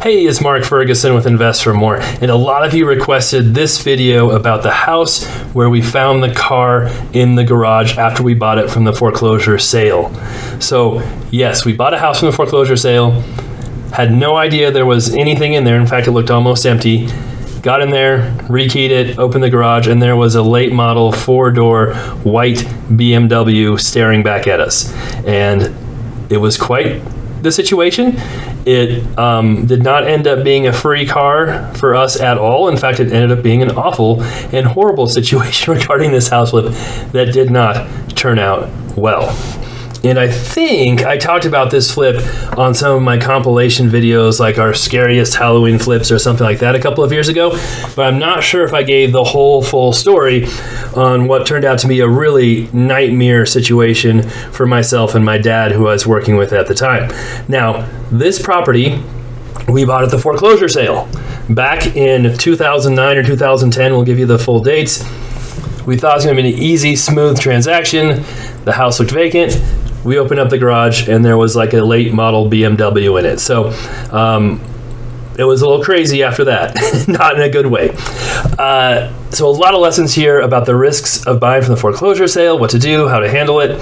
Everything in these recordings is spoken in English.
Hey, it's Mark Ferguson with Invest for More, and a lot of you requested this video about the house where we found the car in the garage after we bought it from the foreclosure sale. So yes, we bought a house from the foreclosure sale, had no idea there was anything in there. In fact, it looked almost empty. Got in there, rekeyed it, opened the garage, and there was a late model 4-door white BMW staring back at us. And it was quite the situation. It did not end up being a free car for us at all. In fact, it ended up being an awful and horrible situation regarding this house flip that did not turn out well. And I think I talked about this flip on some of my compilation videos, like our scariest Halloween flips or something like that a couple of years ago, but I'm not sure if I gave the whole full story on what turned out to be a really nightmare situation for myself and my dad, who I was working with at the time. Now, this property we bought at the foreclosure sale back in 2009 or 2010. We'll give you the full dates. We thought it was going to be an easy, smooth transaction. The house looked vacant. We opened up the garage and there was like a late model BMW in it. So it was a little crazy after that, not in a good way. So a lot of lessons here about the risks of buying from the foreclosure sale, what to do, how to handle it,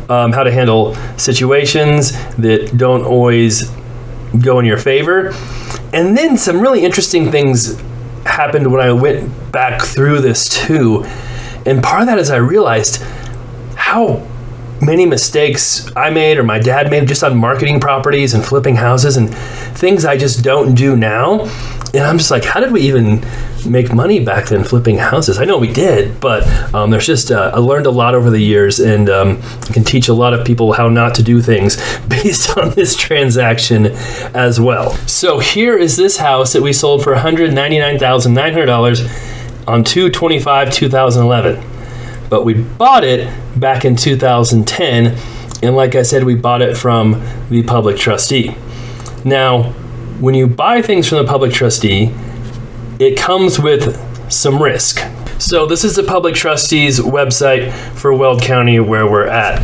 how to handle situations that don't always go in your favor. And then some really interesting things happened when I went back through this too. And part of that is I realized how many mistakes I made or my dad made just on marketing properties and flipping houses and things I just don't do now. And I'm just like, how did we even make money back then flipping houses? I know we did, but there's just, I learned a lot over the years, and can teach a lot of people how not to do things based on this transaction as well. So here is this house that we sold for $199,900 on 2/25/2011. But we bought it back in 2010, and like I said, we bought it from the public trustee. Now, when you buy things from the public trustee, it comes with some risk. So this is the public trustee's website for Weld County where we're at.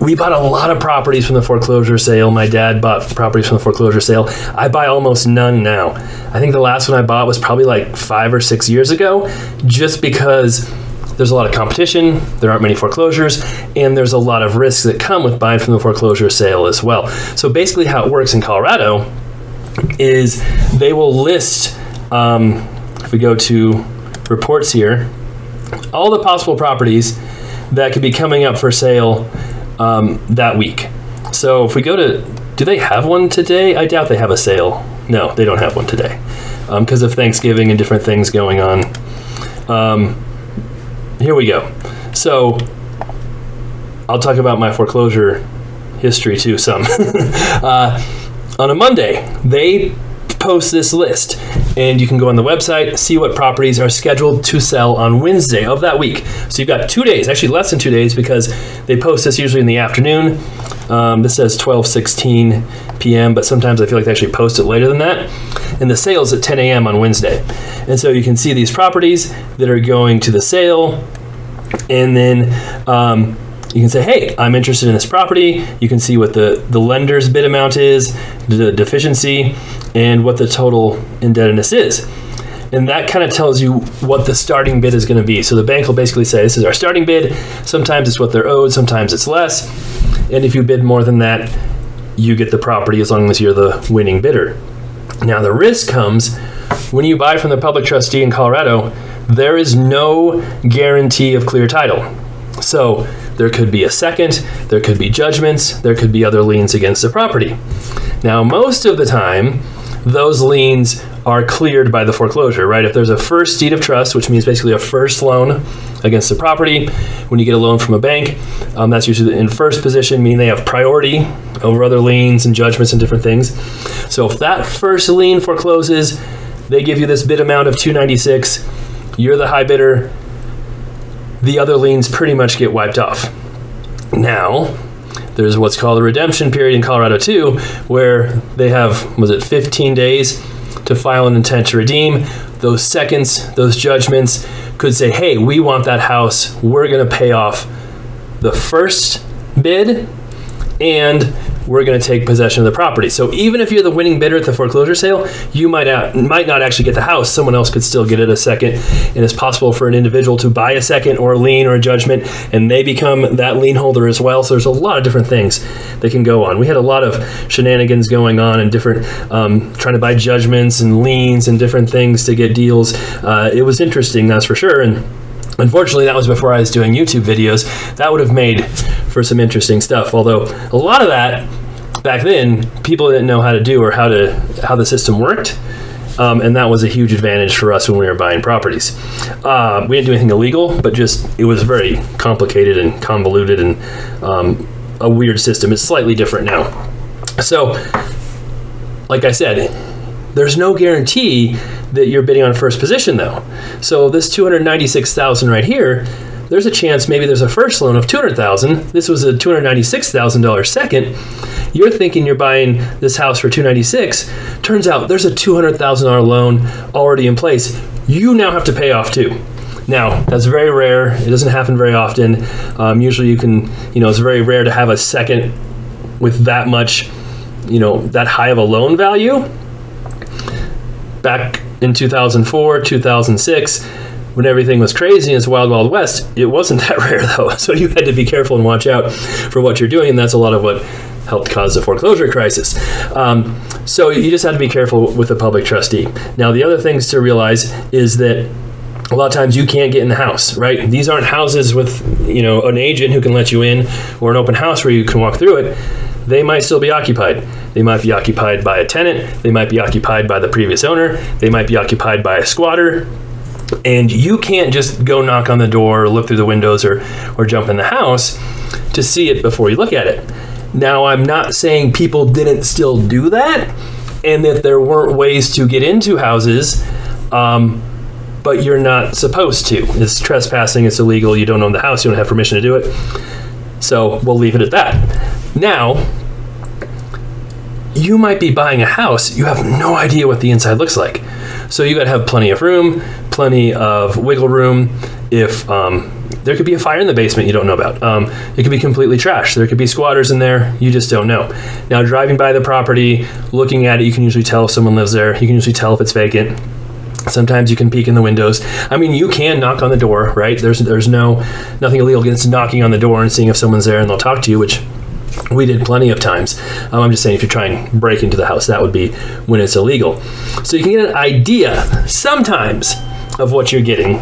We bought a lot of properties from the foreclosure sale. My dad bought properties from the foreclosure sale. I buy almost none now. I think the last one I bought was probably like 5 or 6 years ago, just because there's a lot of competition, there aren't many foreclosures, and there's a lot of risks that come with buying from the foreclosure sale as well. So basically how it works in Colorado is they will list, if we go to reports here, all the possible properties that could be coming up for sale that week. So if we go to, do they have one today? I doubt they have a sale. No, they don't have one today because of Thanksgiving and different things going on. Here we go. So I'll talk about my foreclosure history too some. On a Monday, they post this list, and you can go on the website, see what properties are scheduled to sell on Wednesday of that week. So you've got 2 days, actually less than 2 days, because they post this usually in the afternoon. This says 12:16 p.m., but sometimes I feel like they actually post it later than that. And the sale's at 10 a.m. on Wednesday. And so you can see these properties that are going to the sale, and then you can say, hey, I'm interested in this property. You can see what the lender's bid amount is, the deficiency, and what the total indebtedness is. And that kind of tells you what the starting bid is going to be. So the bank will basically say, this is our starting bid. Sometimes it's what they're owed, sometimes it's less. And if you bid more than that, you get the property as long as you're the winning bidder. Now the risk comes when you buy from the public trustee in Colorado. There is no guarantee of clear title. So there could be a second, there could be judgments, there could be other liens against the property. Now, most of the time, those liens are cleared by the foreclosure, right? If there's a first deed of trust, which means basically a first loan against the property, when you get a loan from a bank, that's usually in first position, meaning they have priority over other liens and judgments and different things. So if that first lien forecloses, they give you this bid amount of $296, you're the high bidder, the other liens pretty much get wiped off. Now, there's what's called a redemption period in Colorado too, where they have, 15 days to file an intent to redeem. Those seconds, those judgments could say, hey, we want that house. We're going to pay off the first bid, and we're going to take possession of the property. So even if you're the winning bidder at the foreclosure sale, you might not actually get the house. Someone else could still get it a second. And it's possible for an individual to buy a second or a lien or a judgment, and they become that lien holder as well. So there's a lot of different things that can go on. We had a lot of shenanigans going on and different, trying to buy judgments and liens and different things to get deals. It was interesting, that's for sure. And unfortunately, that was before I was doing YouTube videos. That would have made for some interesting stuff. Although a lot of that back then, people didn't know how to do or how the system worked. And that was a huge advantage for us when we were buying properties. We didn't do anything illegal, but just it was very complicated and convoluted and a weird system. It's slightly different now. So, like I said, there's no guarantee that you're bidding on first position though. So this $296,000 right here, there's a chance maybe there's a first loan of $200,000. This was a $296,000 second. You're thinking you're buying this house for $296,000. Turns out there's a $200,000 loan already in place. You now have to pay off too. Now, that's very rare. It doesn't happen very often. Usually you can, it's very rare to have a second with that much, that high of a loan value. Back in 2004, 2006, when everything was crazy and it's wild, wild west, it wasn't that rare though. So you had to be careful and watch out for what you're doing. And that's a lot of what helped cause the foreclosure crisis. So you just have to be careful with the public trustee. Now, the other things to realize is that a lot of times you can't get in the house, right? These aren't houses with, an agent who can let you in or an open house where you can walk through it. They might still be occupied. They might be occupied by a tenant. They might be occupied by the previous owner. They might be occupied by a squatter. And you can't just go knock on the door or look through the windows or jump in the house to see it before you look at it. Now, I'm not saying people didn't still do that and that there weren't ways to get into houses, but you're not supposed to. It's trespassing. It's illegal. You don't own the house. You don't have permission to do it. So we'll leave it at that. Now, you might be buying a house. You have no idea what the inside looks like. So you got to have plenty of room, plenty of wiggle room. If there could be a fire in the basement you don't know about. It could be completely trashed. There could be squatters in there. You just don't know. Now, driving by the property, looking at it, you can usually tell if someone lives there. You can usually tell if it's vacant. Sometimes you can peek in the windows. I mean, you can knock on the door, right? There's nothing illegal against knocking on the door and seeing if someone's there and they'll talk to you, which we did plenty of times. I'm just saying if you're trying to break into the house, that would be when it's illegal. So you can get an idea sometimes of what you're getting.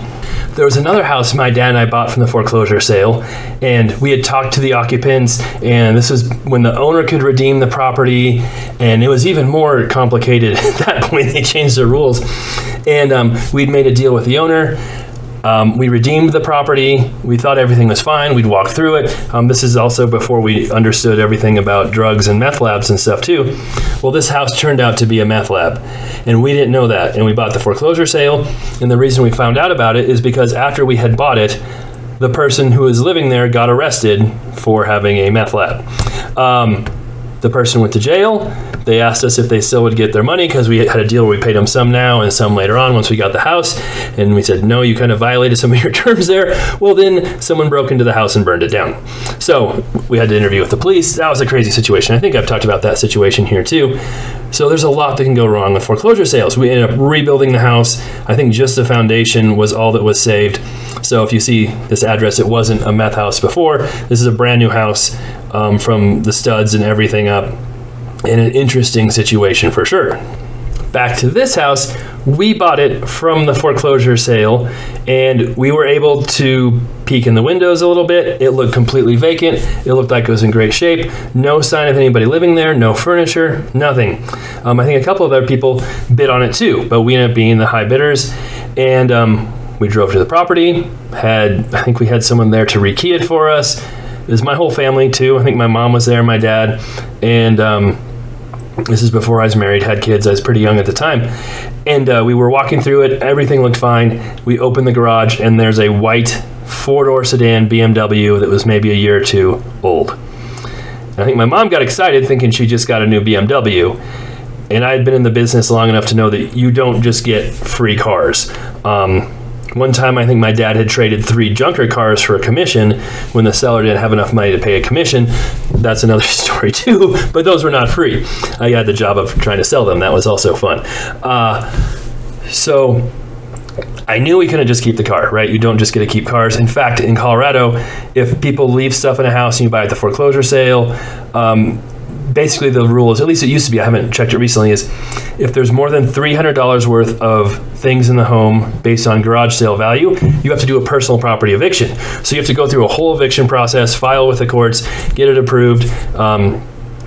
There was another house my dad and I bought from the foreclosure sale, and we had talked to the occupants, and this was when the owner could redeem the property, and it was even more complicated at that point. They changed the rules, and we'd made a deal with the owner. We redeemed the property. We thought everything was fine. We'd walk through it. This is also before we understood everything about drugs and meth labs and stuff too. Well, this house turned out to be a meth lab, and we didn't know that. And we bought the foreclosure sale, and the reason we found out about it is because after we had bought it, the person who was living there got arrested for having a meth lab. The person went to jail. They asked us if they still would get their money because we had a deal where we paid them some now and some later on once we got the house. And we said, no, you kind of violated some of your terms there. Well, then someone broke into the house and burned it down. So we had to interview with the police. That was a crazy situation. I think I've talked about that situation here too. So there's a lot that can go wrong with foreclosure sales. We ended up rebuilding the house. I think just the foundation was all that was saved. So if you see this address, it wasn't a meth house before. This is a brand new house from the studs and everything up. In an interesting situation for sure. Back to this house, we bought it from the foreclosure sale, and we were able to peek in the windows a little bit. It looked completely vacant. It looked like it was in great shape. No sign of anybody living there, no furniture, nothing. I think a couple of other people bid on it too, but we ended up being the high bidders, and we drove to the property. I think we had someone there to rekey it for us. It was my whole family too. I think my mom was there, my dad, and this is before I was married, had kids. I was pretty young at the time. And we were walking through it. Everything looked fine. We opened the garage, and there's a white four-door sedan BMW that was maybe a year or two old. And I think my mom got excited thinking she just got a new BMW. And I had been in the business long enough to know that you don't just get free cars. One time, I think my dad had traded 3 junker cars for a commission when the seller didn't have enough money to pay a commission. That's another story too, but those were not free. I had the job of trying to sell them. That was also fun. So I knew we couldn't just keep the car, right? You don't just get to keep cars. In fact, in Colorado, if people leave stuff in a house and you buy it at the foreclosure sale, basically the rule is, at least it used to be, I haven't checked it recently, is if there's more than $300 worth of things in the home based on garage sale value, you have to do a personal property eviction. So you have to go through a whole eviction process, file with the courts, get it approved,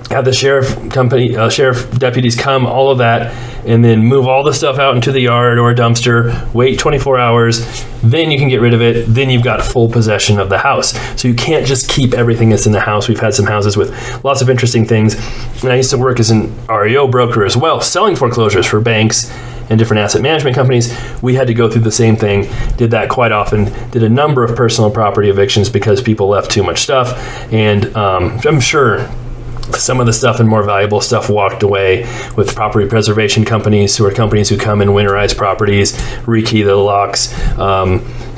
have the sheriff deputies come, all of that, and then move all the stuff out into the yard or a dumpster, wait 24 hours, then you can get rid of it, then you've got full possession of the house. So you can't just keep everything that's in the house. We've had some houses with lots of interesting things. And I used to work as an REO broker as well, selling foreclosures for banks and different asset management companies. We had to go through the same thing, did that quite often, did a number of personal property evictions because people left too much stuff. And I'm sure some of the stuff and more valuable stuff walked away with property preservation companies, who are companies who come and winterize properties, rekey the locks,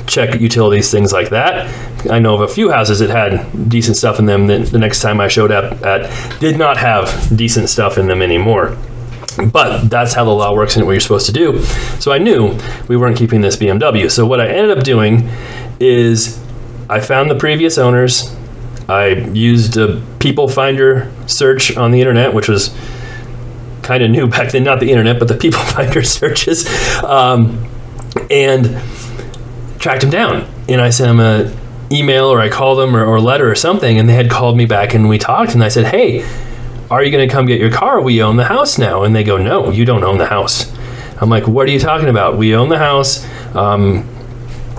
check utilities, things like that. I know of a few houses that had decent stuff in them that the next time I showed up at did not have decent stuff in them anymore. But that's how the law works and what you're supposed to do. So I knew we weren't keeping this BMW. So what I ended up doing is I found the previous owners. I used a people finder search on the internet, which was kind of new back then, not the internet, but the people finder searches, and tracked them down. And I sent them an email, or I called them, or a letter or something, and they had called me back and we talked, and I said, hey, are you going to come get your car? We own the house now. And they go, no, you don't own the house. I'm like, what are you talking about? We own the house.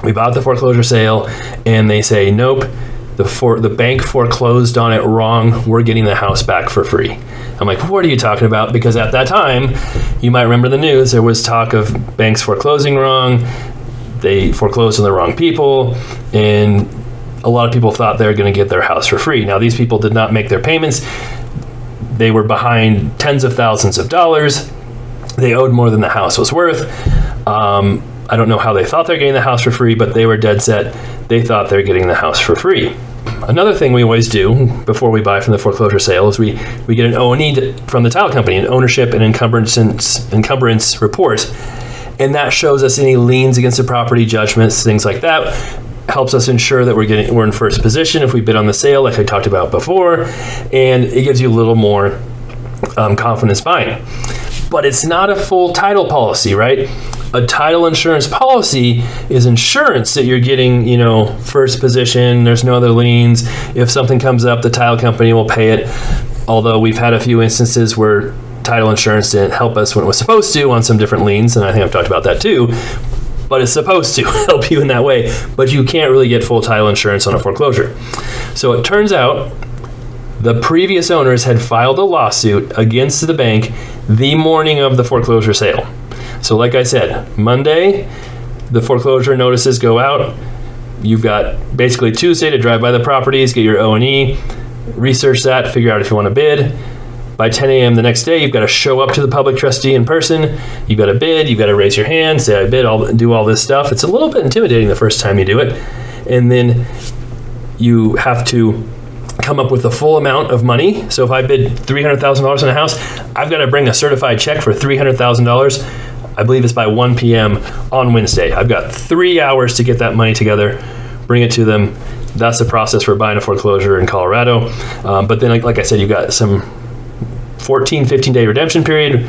We bought the foreclosure sale. And they say, nope. The bank foreclosed on it wrong. We're getting the house back for free. I'm like, what are you talking about? Because at that time, you might remember the news, there was talk of banks foreclosing wrong. They foreclosed on the wrong people, and a lot of people thought they were going to get their house for free. Now, these people did not make their payments. They were behind tens of thousands of dollars. They owed more than the house was worth. I don't know how they thought they were getting the house for free, but they were dead set. They thought they were getting the house for free. Another thing we always do before we buy from the foreclosure sale is we get an O&E from the title company, an ownership and encumbrance report. And that shows us any liens against the property, judgments, things like that. Helps us ensure that we're in first position if we bid on the sale, like I talked about before. And it gives you a little more confidence buying. But it's not a full title policy, right? A title insurance policy is insurance that you're getting, first position. There's no other liens. If something comes up, the title company will pay it. Although we've had a few instances where title insurance didn't help us when it was supposed to on some different liens, and I think I've talked about that too. But it's supposed to help you in that way. But you can't really get full title insurance on a foreclosure. So it turns out the previous owners had filed a lawsuit against the bank the morning of the foreclosure sale. So like I said, Monday, the foreclosure notices go out. You've got basically Tuesday to drive by the properties, get your O&E, research that, figure out if you want to bid. By 10 a.m. the next day, you've got to show up to the public trustee in person. You've got to bid. You've got to raise your hand, say I bid, do all this stuff. It's a little bit intimidating the first time you do it. And then you have to come up with the full amount of money. So if I bid $300,000 on a house, I've got to bring a certified check for $300,000. I believe it's by 1 p.m. on Wednesday. I've got 3 hours to get that money together, bring it to them. That's the process for buying a foreclosure in Colorado. But then, like I said, you've got some 14, 15-day redemption period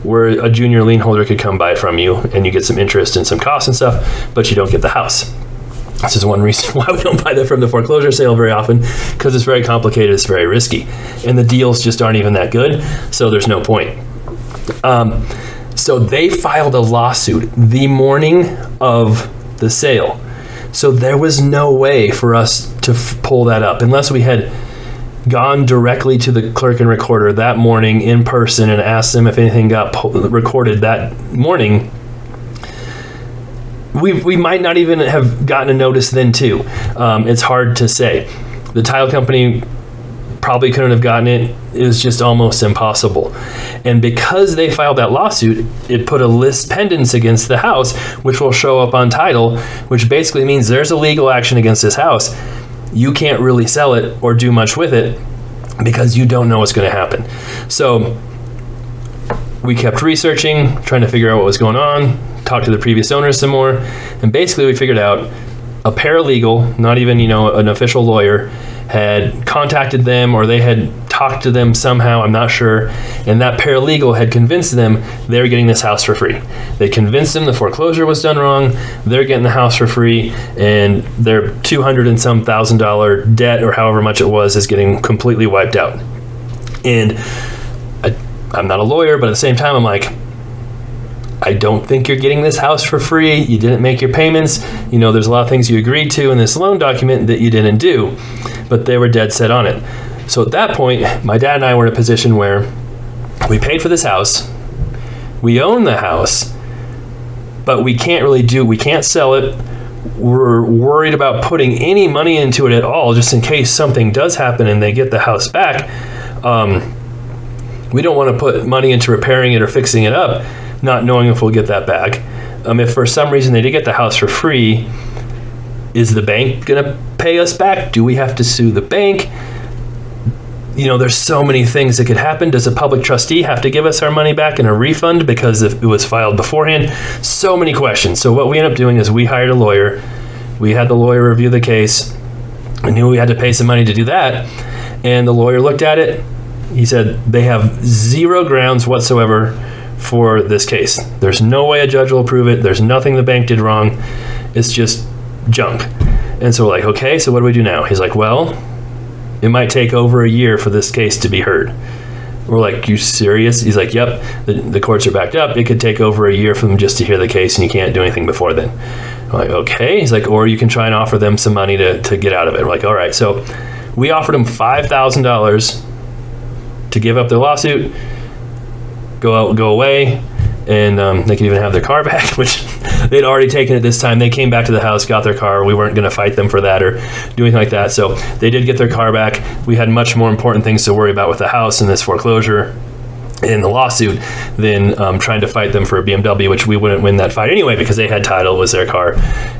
where a junior lien holder could come buy it from you, and you get some interest and some costs and stuff, but you don't get the house. This is one reason why we don't buy that from the foreclosure sale very often, because it's very complicated, it's very risky, and the deals just aren't even that good, so there's no point. So they filed a lawsuit the morning of the sale. So there was no way for us to pull that up unless we had gone directly to the clerk and recorder that morning in person and asked them if anything got recorded that morning. We might not even have gotten a notice then too. It's hard to say. The title company probably couldn't have gotten it. It was just almost impossible. And because they filed that lawsuit, it put a list pendants against the house, which will show up on title, which basically means there's a legal action against this house. You can't really sell it or do much with it because you don't know what's going to happen. So we kept researching, trying to figure out what was going on, talked to the previous owners some more, and basically we figured out a paralegal, not even, an official lawyer, had contacted them, or they had talked to them somehow, I'm not sure, and that paralegal had convinced them they were getting this house for free. They convinced them the foreclosure was done wrong, they're getting the house for free, and their $200 and some thousand debt, or however much it was, is getting completely wiped out. And I'm not a lawyer, but at the same time, I'm like, I don't think you're getting this house for free. You didn't make your payments. There's a lot of things you agreed to in this loan document that you didn't do, but they were dead set on it. So at that point, my dad and I were in a position where we paid for this house, we own the house, but we can't sell it. We're worried about putting any money into it at all, just in case something does happen and they get the house back. We don't want to put money into repairing it or fixing it up, not knowing if we'll get that back. If for some reason they did get the house for free, is the bank going to pay us back? Do we have to sue the bank? There's so many things that could happen. Does a public trustee have to give us our money back in a refund because if it was filed beforehand? So many questions. So what we ended up doing is we hired a lawyer. We had the lawyer review the case. I knew we had to pay some money to do that. And the lawyer looked at it. He said they have zero grounds whatsoever for this case. There's no way a judge will approve it. There's nothing the bank did wrong. It's just junk. And so we're like, okay, so what do we do now? He's like, well, it might take over a year for this case to be heard. We're like, you serious? He's like, yep, the courts are backed up. It could take over a year for them just to hear the case, and you can't do anything before then. I'm like, okay. He's like, or you can try and offer them some money to get out of it. We're like, all right. So we offered them $5,000 to give up their lawsuit, go away, and they can even have their car back, which they'd already taken it this time. They came back to the house, got their car. We weren't going to fight them for that or do anything like that. So they did get their car back. We had much more important things to worry about with the house and this foreclosure in the lawsuit than trying to fight them for a BMW, which we wouldn't win that fight anyway because they had title, it was their car.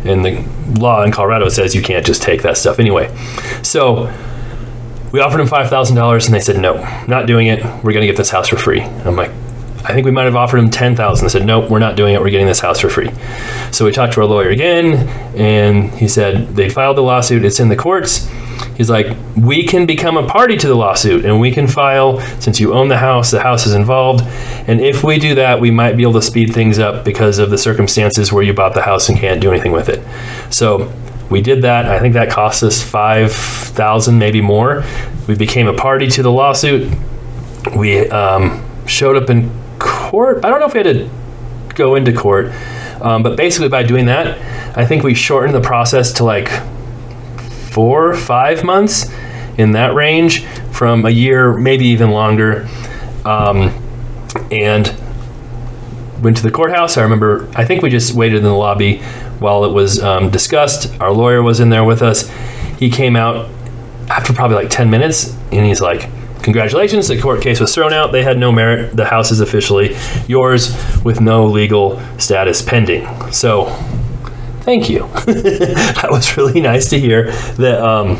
And the law in Colorado says you can't just take that stuff anyway. So we offered them $5,000 and they said, no, not doing it. We're going to get this house for free. I'm like, I think we might have offered them $10,000. They said, nope, we're not doing it. We're getting this house for free. So we talked to our lawyer again, and he said they filed the lawsuit. It's in the courts. He's like, we can become a party to the lawsuit, and we can file, since you own the house is involved. And if we do that, we might be able to speed things up because of the circumstances where you bought the house and can't do anything with it. So we did that. I think that cost us $5,000, maybe more. We became a party to the lawsuit. We showed up in court. I don't know if we had to go into court, but basically by doing that, I think we shortened the process to like 4 or 5 months, in that range, from a year, maybe even longer. And went to the courthouse. I think we just waited in the lobby while it was discussed. Our lawyer was in there with us. He came out after probably like 10 minutes, and he's like, congratulations, the court case was thrown out. They had no merit. The house is officially yours with no legal status pending. So thank you. That was really nice to hear that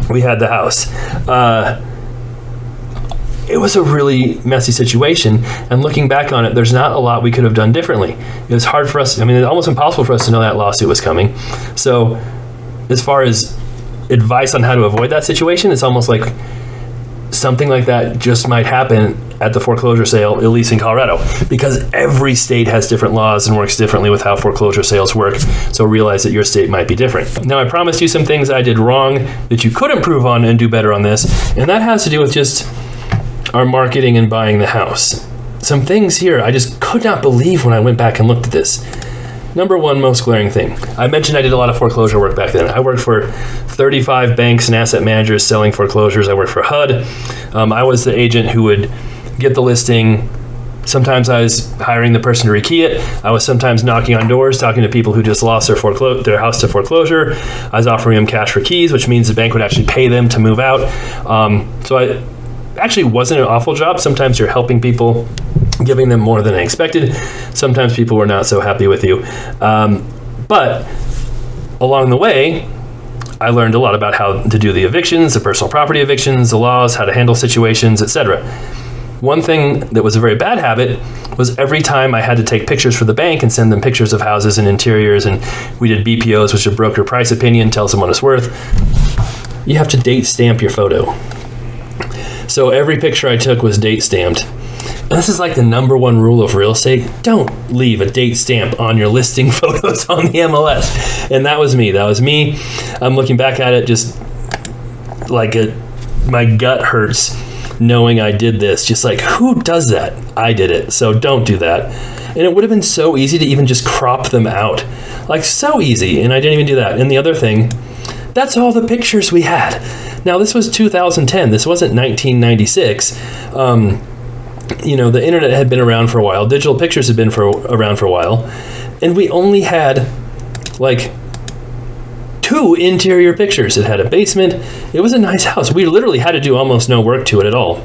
we had the house. It was a really messy situation, and looking back on it, there's not a lot we could have done differently. It was hard for us. It's almost impossible for us to know that lawsuit was coming. So as far as advice on how to avoid that situation, it's almost like something like that just might happen at the foreclosure sale, at least in Colorado, because every state has different laws and works differently with how foreclosure sales work. So realize that your state might be different. Now, I promised you some things I did wrong that you could improve on and do better on this, and that has to do with just our marketing and buying the house. Some things here I just could not believe when I went back and looked at this. Number one most glaring thing. I mentioned I did a lot of foreclosure work back then. I worked for 35 banks and asset managers selling foreclosures. I worked for HUD. I was the agent who would get the listing, Sometimes I was hiring the person to rekey it. I was sometimes knocking on doors, talking to people who just lost their house to foreclosure. I was offering them cash for keys, which means the bank would actually pay them to move out. So I actually wasn't an awful job. Sometimes you're helping people, giving them more than they expected. Sometimes people were not so happy with you. But along the way, I learned a lot about how to do the evictions, the personal property evictions, the laws, how to handle situations, etc. One thing that was a very bad habit was every time I had to take pictures for the bank and send them pictures of houses and interiors, and we did BPOs, which are broker price opinion, tells them what it's worth, you have to date stamp your photo. So every picture I took was date stamped. And this is like the #1 rule of real estate. Don't leave a date stamp on your listing photos on the MLS. And that was me. I'm looking back at it just like my gut hurts knowing I did this. Just like, who does that? I did it. So don't do that. And it would have been so easy to even just crop them out. Like, so easy. And I didn't even do that. And the other thing, that's all the pictures we had. Now, this was 2010. This wasn't 1996. The internet had been around for a while. Digital pictures had been around for a while. And we only had, like, 2 interior pictures. It had a basement. It was a nice house. We literally had to do almost no work to it at all,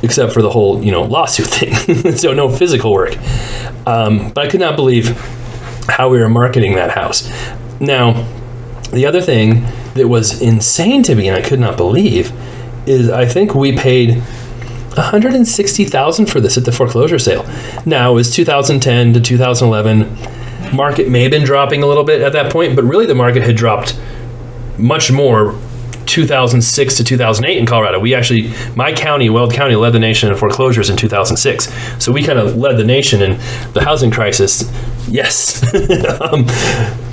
except for the whole, lawsuit thing. So no physical work. But I could not believe how we were marketing that house. Now, the other thing that was insane to me, and I could not believe, is I think we paid $160,000 for this at the foreclosure sale. Now, it was 2010 to 2011. Market may have been dropping a little bit at that point, but really the market had dropped much more 2006 to 2008 in Colorado. My county, Weld County, led the nation in foreclosures in 2006. So we kind of led the nation in the housing crisis. Yes.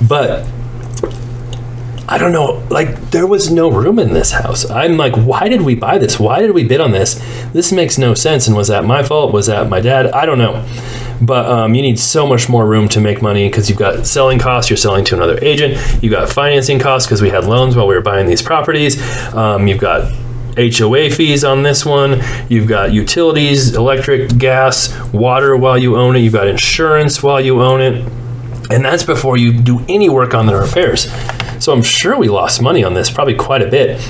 But I don't know, like, there was no room in this house. I'm like, why did we buy this? Why did we bid on this? This makes no sense. And was that my fault? Was that my dad? I don't know. But you need so much more room to make money because you've got selling costs. You're selling to another agent. You've got financing costs because we had loans while we were buying these properties. You've got HOA fees on this one. You've got utilities, electric, gas, water while you own it. You've got insurance while you own it. And that's before you do any work on the repairs. So I'm sure we lost money on this, probably quite a bit.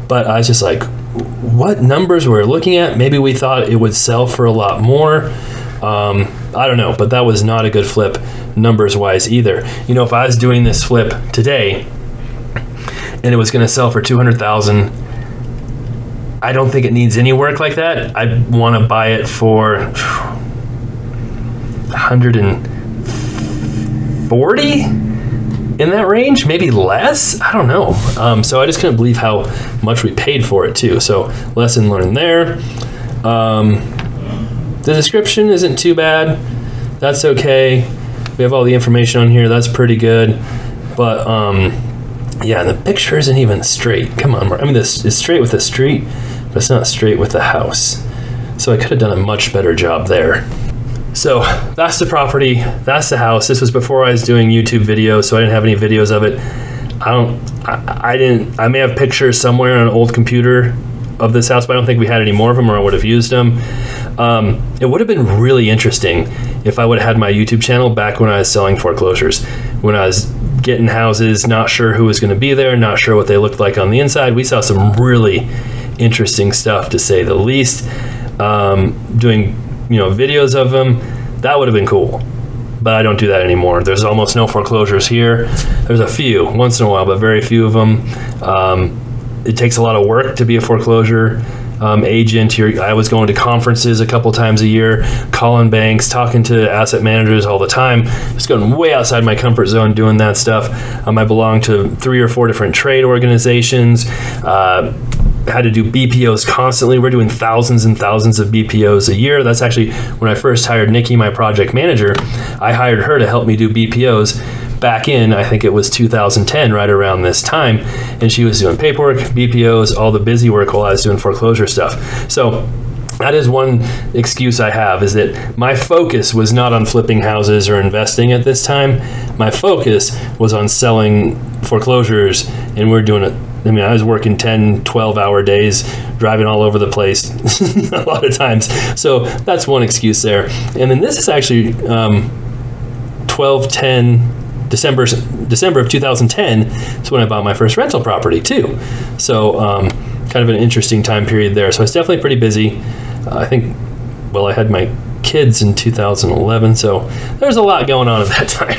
But I was just like, what numbers were we looking at? Maybe we thought it would sell for a lot more. I don't know, but that was not a good flip numbers-wise either. If I was doing this flip today and it was going to sell for $200,000, I don't think it needs any work like that. I'd want to buy it for $140 in that range, maybe less. I don't know. So I just couldn't believe how much we paid for it too. So lesson learned there. The description isn't too bad. That's okay. We have all the information on here. That's pretty good. But yeah, the picture isn't even straight. Come on, Mark. I mean, this is straight with the street, but it's not straight with the house. So I could have done a much better job there. So that's the property. That's the house. This was before I was doing YouTube videos, so I didn't have any videos of it. I may have pictures somewhere on an old computer of this house, but I don't think we had any more of them, or I would have used them. It would have been really interesting if I would have had my YouTube channel back when I was selling foreclosures, when I was getting houses, not sure who was going to be there, not sure what they looked like on the inside. We saw some really interesting stuff, to say the least. Doing videos of them, that would have been cool, but I don't do that anymore. There's almost no foreclosures here. There's a few once in a while, but very few of them. It takes a lot of work to be a foreclosure agent. I was going to conferences a couple times a year, calling banks, talking to asset managers all the time, just going way outside my comfort zone doing that stuff. I belong to 3 or 4 different trade organizations. Had to do BPOs constantly. We're doing thousands and thousands of BPOs a year. That's actually when I first hired Nikki, my project manager. I hired her to help me do BPOs back in, I think it was 2010, right around this time. And she was doing paperwork, BPOs, all the busy work while I was doing foreclosure stuff. So that is one excuse I have, is that my focus was not on flipping houses or investing at this time. My focus was on selling foreclosures, and we're doing I mean, I was working 10, 12-hour days, driving all over the place a lot of times. So that's one excuse there. And then this is actually 12/10, December of 2010 is when I bought my first rental property too. So kind of an interesting time period there. So it's definitely pretty busy. I think, well, I had my kids in 2011, so there's a lot going on at that time.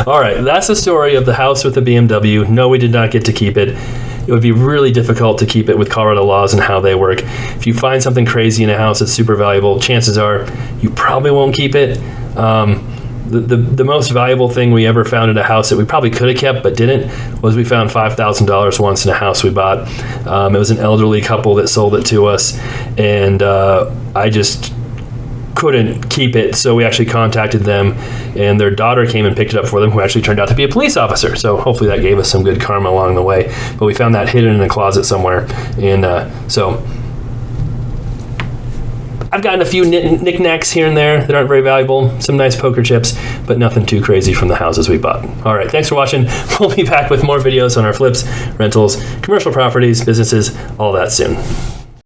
All right, that's the story of the house with the BMW. No, we did not get to keep it. It would be really difficult to keep it with Colorado laws and how they work. If you find something crazy in a house that's super valuable, chances are you probably won't keep it. The most valuable thing we ever found in a house that we probably could have kept but didn't was we found $5,000 once in a house we bought. It was an elderly couple that sold it to us, and I just couldn't keep it, so we actually contacted them, and their daughter came and picked it up for them, who actually turned out to be a police officer. So hopefully that gave us some good karma along the way. But we found that hidden in a closet somewhere, and so I've gotten a few knickknacks here and there that aren't very valuable, some nice poker chips, but nothing too crazy from the houses we bought. All right, thanks for watching. We'll be back with more videos on our flips, rentals, commercial properties, businesses, all that soon.